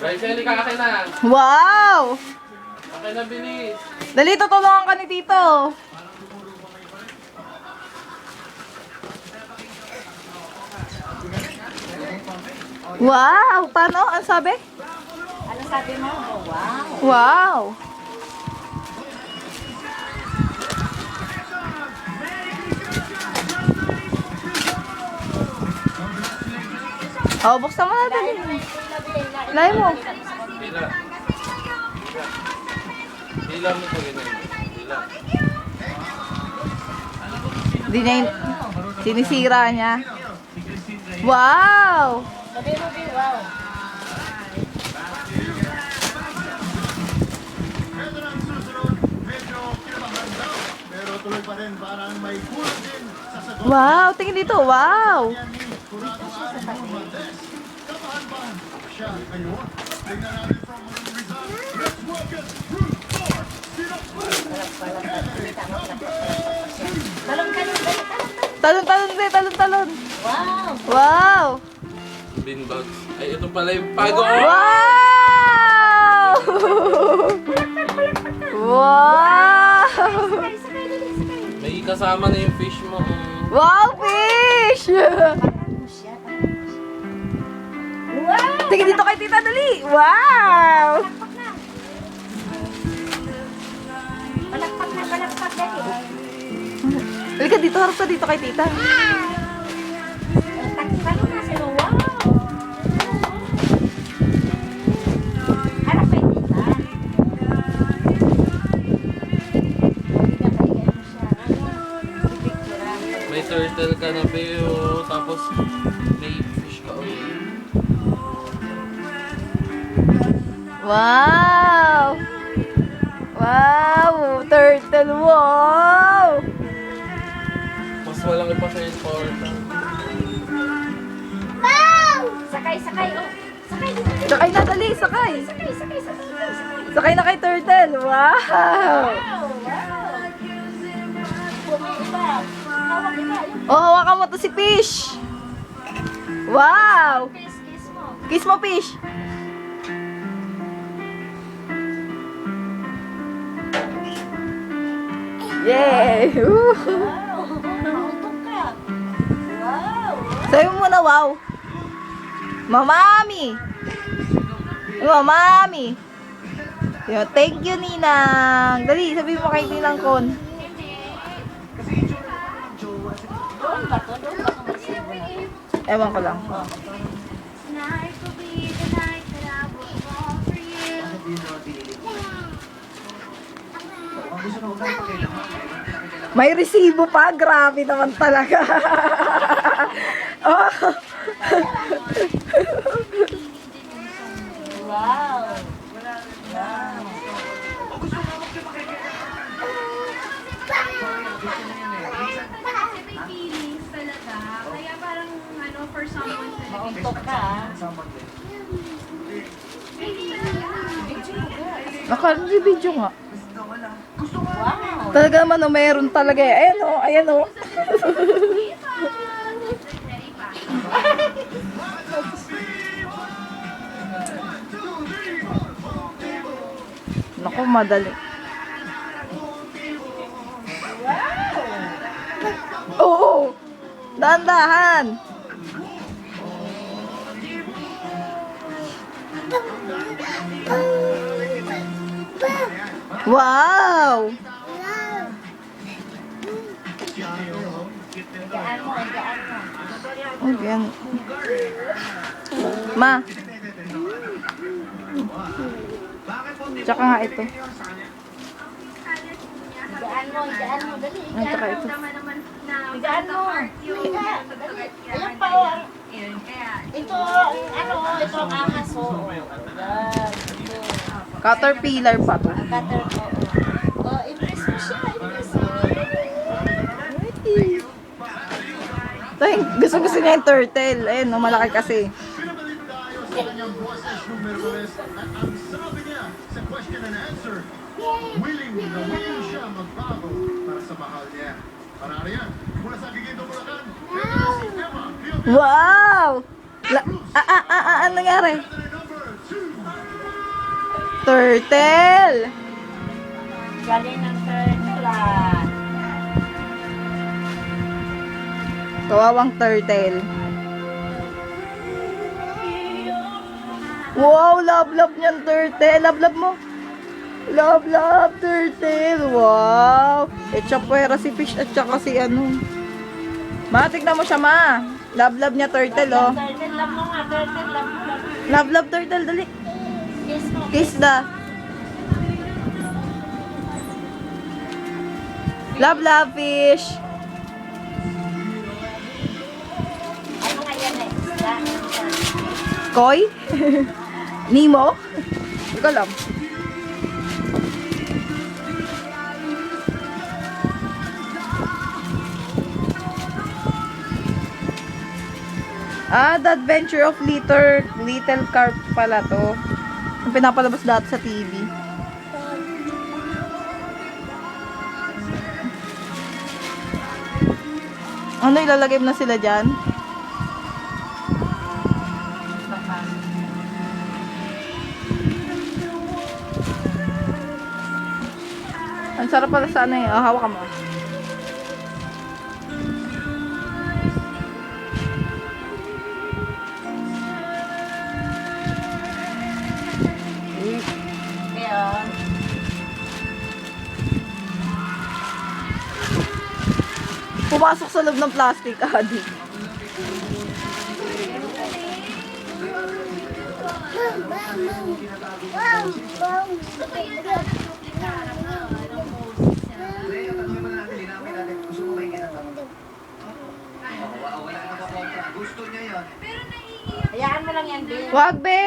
Rachel, kakakin na. Wow! Akin na, bilis. Dali, tutulungan ka ni Tito. Wow! Paano? Ano sabi? Ano sabi mo? Oh, wow. Wow! Oh, buksan mo na dali. Layo mo. Hila. Hila mo pa ganyan. Hila. Di na yung sinisira niya. Wow! Sabi mo, Bill, wow. Pero tuloy pa rin, parang may kulang din sa sagot. Wow! Tingin dito. Wow! Kabahan ba siya ngayon? Tingnan natin from the result. Let's welcome Route 4. Talong ka nun, dali, Talon, talon, Zay. Talon, talon. wow. Wow! Bean bags. Ay, ito pala yung pago. Wow! Wow! Sakay, sakay, dali, sakay. May kasama na yung fish mo. Wow, fish! Parang siya, wow. Tingin dito kay Tita, dali! Wow! Palakpak na. Palakpak na, palakpak, dali. Halika dito, harap ka dito kay Tita. Talong na sila, wow. Harap kay tita. May turtle ka na, Beo. Tapos, may fish ka ulit. Wow! Wow! Turtle, wow! Mas malaki pa sa yung portal. Sakay, sakay, oh. Sakay, Sakay na, dali, sakay! sakay, sakay, sakay, sakay. Sakay na kay Turtle, wow! Wow, wow. May iba. Hawak iba. Yung Oh, hawakan mo to si Fish! Wow! kiss, kiss mo. Kiss mo, Fish! Yay! Woo! Wow. Nauntog ka. Wow. Sabi mo muna, wow! Mamami! Mamami! Yo, thank you, Ninang! Dali, sabi mo kay Ninang Kon. Doon ba to? Doon ba to magsibo na to? Ewan ko lang. Tonight will be the night that I will fall for you. May resibo pa, grabe naman talaga. Oh. Wow. Wow. Kasi may feelings talaga. Kaya parang ano, for someone to Mauntok ka, ah. Naka-video nga. Wow. Talaga naman, oh, meron talaga. Ayan o, ayan o. ready pa. Naku, madali. Oo! Dahan-dahan! Wow! Gaan mo, gaan mo. Oh, yan. Ma. Tsaka nga ito. Gaan mo, gaan mo. Dali, At gaan saka mo. ito. Naman na Gaan mo. yung Ayan pa, oh. Yun, kaya Ito, ano, ito ang ahas, oh. Yan, ito. Caterpillar pa to. Ang cutter ko, oh. Oh, impress mo siya, impress mo. Tay, gusto niya yung turtle. Ayun, no, malaki kasi. Pinabalita tayo sa kanyang boses ng Mercoles at ang sabi niya sa question and answer, willing siya magbago para sa mahal niya. Para yan, mula sa Giginto, Bulacan, si Emma Field. Wow! Ano nangyari? Number 2. Turtle! Galing ng turtle ah. Kawawang turtle. Wow, love niyan turtle. Love mo. Love turtle. Wow. Echapuera si fish at saka si ano. Ma, tignan mo siya, ma. Love niya turtle, oh. Turtle lang mo nga, turtle lang mo. Love turtle, dali. Kiss mo. Kiss da. Love fish. Ano nga yan eh? Koi? Nemo? Hindi ko alam. The Adventure of Little Carp pala to. Ang pinapalabas dati sa TV. Ano, ilalagay mo na sila dyan? Ang sarap pala sa ano eh. Oh, hawak ka mo. Kaya, Pumasok sa loob ng plastic, adik. hayaan mo lang yan, Bill. Wag, be!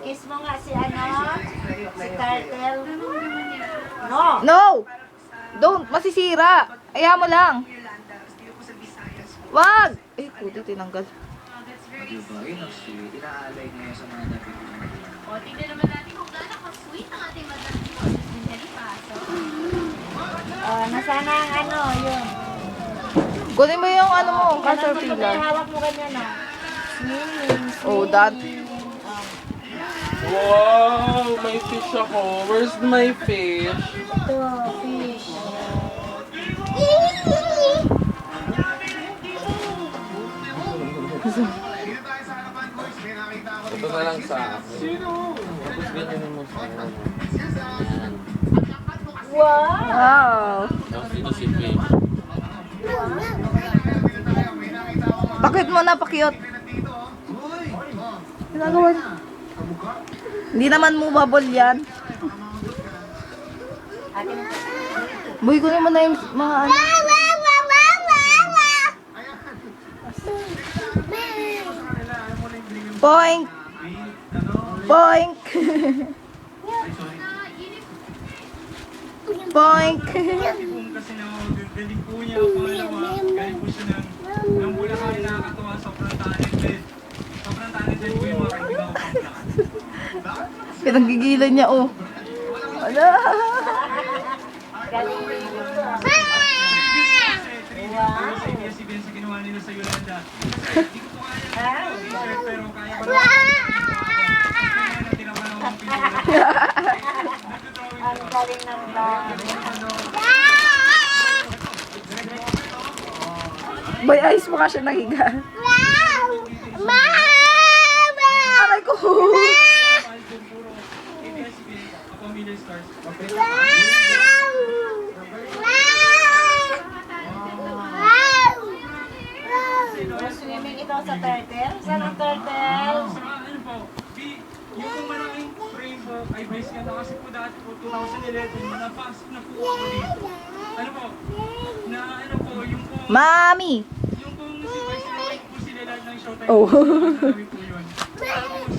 Kiss mo nga si ano? Si turtle. No! No! Don't! Masisira! Ayaw mo lang! Wag! Eh, puti, tinanggal. Diba? Yun ang sweet. Inaalay niya sa mga nabibigyan. O, tingnan naman natin kung gaano ka-sweet ang ating Madam Boses din Dalipaso. Nasana ang ano, yun. Kunin mo yung ano mo, Ganun mo pag caterpillar. hawak mo ganyan ah. Swimming. Oh, that. Wow, may fish ako. Where's my fish? Ito, fish. Ito na lang sa akin. Tapos ganyan mo sa akin. Ayan. Wow! Wow! Tapos ito si fish. Pakit mo na, pakyot. Ginagawa niya. Hindi naman movable yan. Akin Boy, kunin mo na yung mga ano. Poink! Poink! Poink! Kasi galing po niya, pangalawa, galing po siya ng Bulacan, nakakatawa, sobrang talented. Sobrang talented po yung mga kaibigan ko pang Pinanggigilan niya, oh. Ala! galing din ito. Pero sa ABS-CBN sa ginawa nila sa Yolanda. Kasi hindi ko po kaya Ay, t-shirt, pero kaya ko lang. Kaya na tinawa ng mga pinila. ang galing ng bag. Boy, ayos mo ka siya nahiga. Aray ko! ABS-CBN, a familiar stars. Swimming ito sa turtle. Saan ang turtle? Sa ano po, yung pong malaking frame po, ay base nga na kasi po dati po, 2011, napasok na po ako dito. Ano po, na ano po, yung po, Mami! yung pong si Vice Lord po sila lahat ng showtime Oh. po, namin po yun. Tapos,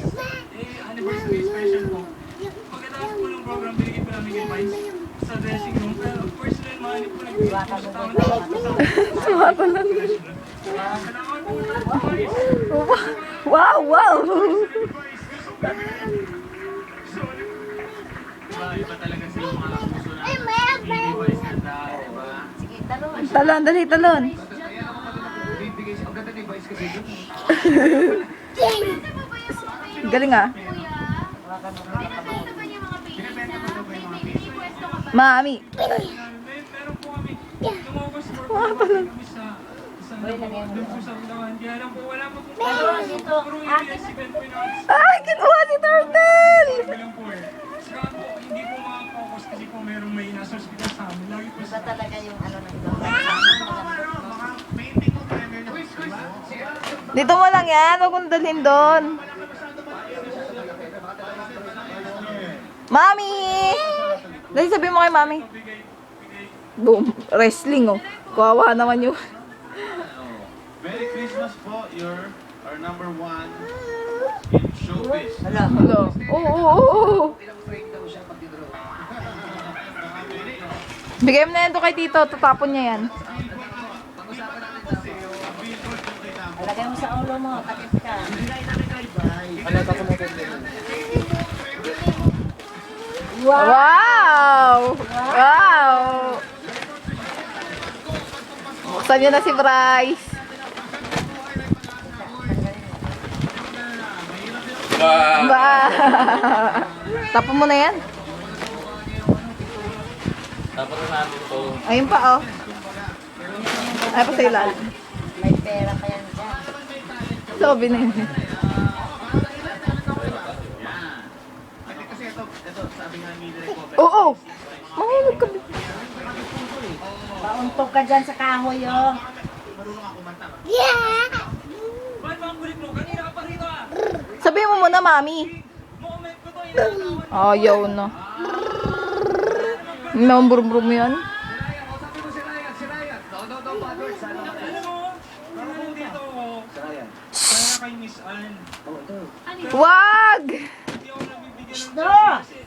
anniversary special po. Pagkatapos po ng program, binigay po namin yung Vice sa dressing room. Pero of course, na yung mga hindi po nagbibigay po sa tao na Sumatalan. salamat po na Vice. Wow, wow! Iba talaga sila mga puso na Vice ganda, diba? Sige, talon. Talon, dali, talon. Bibigay siya. Ang ganda ni Vice kasi dun. Galing ah. Kuya, Binibenta ba niya mga paintings na? May pwesto ka ba? Mami. Meron po kami. Nung August 4 po kami sa isang doon po sa Bulacan. Kaya lang po, wala pa po. Dito. Puro yung si Ben Pinoy. Ay, kinuha si Turtle! Bilang po eh. Saka po, hindi po makafocus kasi po merong may nasa hospital sa amin. Lagi po Iba talaga yung ano ng ibang mga painting ko premiere na. Dito mo lang yan. Huwag kong dalhin doon. Mami! Dahil sabihin mo kay Mami. Boom. Wrestling, oh. Kawawa naman yun. Merry Christmas po. You're our number one in showbiz. Hello. Oo. Pinang-frame daw siya pag dinro. Bigay mo na yan to kay Tito. Tatapon niya yan. Pag-usapan natin sa Lagay mo sa ulo mo, takip ka. Wow! Wow! Buksan niyo na si Bryce. Ba! Tapon mo na yan. Dapat na natin to. Ayun pa, oh. Ay pa sa ilalim. May pera pa yan dyan. Sobi na yun. Kasi ito, sabi nga ni Direk ko, Oo! Mahulog ka. Pauntog ka dyan sa kahoy, oh. Ba't ba ang kulit mo? Kanina ka pa rito ah! Sabihin mo muna, Mami. Moment ko to, inaasawan. Ayaw na. Nambrum-brum yan. sabi ko si Ryan. Don't bother. Sana ka. Alam mo, parang nandito ako. Si Ryan. Kaya kay Miss Ann. Oh, ito. Wag! Hindi ako nabibigyan ng No! chance kasi